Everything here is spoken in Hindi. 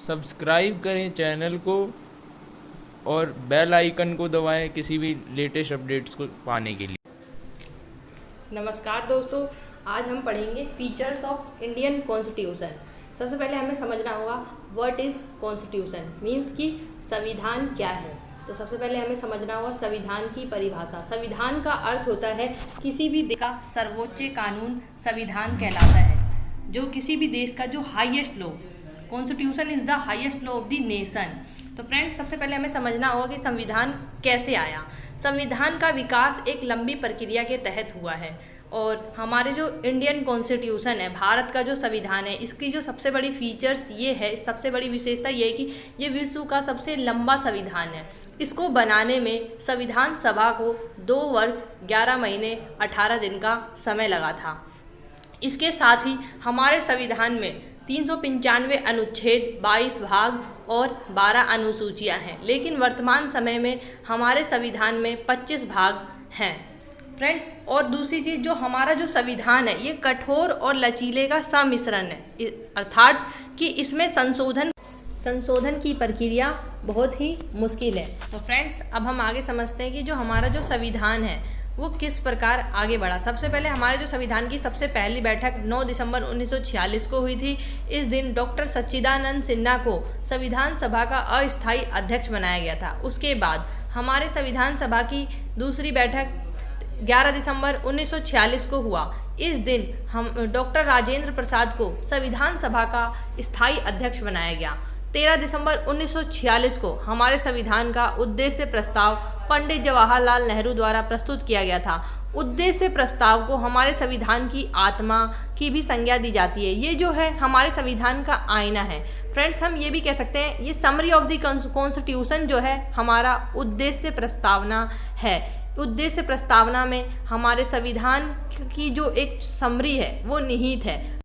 सब्सक्राइब करें चैनल को और बेल आइकन को दबाएं किसी भी लेटेस्ट अपडेट्स को पाने के लिए। नमस्कार दोस्तों, आज हम पढ़ेंगे फीचर्स ऑफ इंडियन कॉन्स्टिट्यूशन। सबसे पहले हमें समझना होगा व्हाट इज़ कॉन्स्टिट्यूशन मीन्स कि संविधान क्या है। तो सबसे पहले हमें समझना होगा संविधान की परिभाषा। संविधान का अर्थ होता है किसी भी देश का सर्वोच्च कानून संविधान कहलाता है, जो किसी भी देश का जो highest law. Constitution is the highest law of the nation. तो फ्रेंड्स, सबसे पहले हमें समझना होगा कि संविधान कैसे आया। संविधान का विकास एक लंबी प्रक्रिया के तहत हुआ है और हमारे जो इंडियन कॉन्स्टिट्यूशन है, भारत का जो संविधान है, इसकी जो सबसे बड़ी फीचर्स ये है, सबसे बड़ी विशेषता ये है कि ये विश्व का सबसे लंबा संविधान है। इसको बनाने में संविधान सभा को 2 वर्ष 11 महीने 18 दिन का समय लगा था। इसके साथ ही हमारे संविधान में 395 अनुच्छेद, 22 भाग और 12 अनुसूचियां हैं, लेकिन वर्तमान समय में हमारे संविधान में 25 भाग हैं फ्रेंड्स। और दूसरी चीज़, जो हमारा जो संविधान है ये कठोर और लचीले का सम्मिश्रण है, अर्थात कि इसमें संशोधन की प्रक्रिया बहुत ही मुश्किल है। तो फ्रेंड्स, अब हम आगे समझते हैं कि जो हमारा जो संविधान है वो किस प्रकार आगे बढ़ा। सबसे पहले हमारे जो संविधान की सबसे पहली बैठक 9 दिसंबर 1946 को हुई थी। इस दिन डॉक्टर सच्चिदानंद सिन्हा को संविधान सभा का अस्थायी अध्यक्ष बनाया गया था। उसके बाद हमारे संविधान सभा की दूसरी बैठक 11 दिसंबर 1946 को हुआ। इस दिन हम डॉक्टर राजेंद्र प्रसाद को संविधान सभा का स्थायी अध्यक्ष बनाया गया। 13 दिसंबर 1946 को हमारे संविधान का उद्देश्य प्रस्ताव पंडित जवाहरलाल नेहरू द्वारा प्रस्तुत किया गया था। उद्देश्य प्रस्ताव को हमारे संविधान की आत्मा की भी संज्ञा दी जाती है। ये जो है हमारे संविधान का आईना है फ्रेंड्स। हम ये भी कह सकते हैं ये समरी ऑफ द कॉन्स्टिट्यूशन जो है हमारा उद्देश्य प्रस्तावना है। उद्देश्य प्रस्तावना में हमारे संविधान की जो एक समरी है वो निहित है।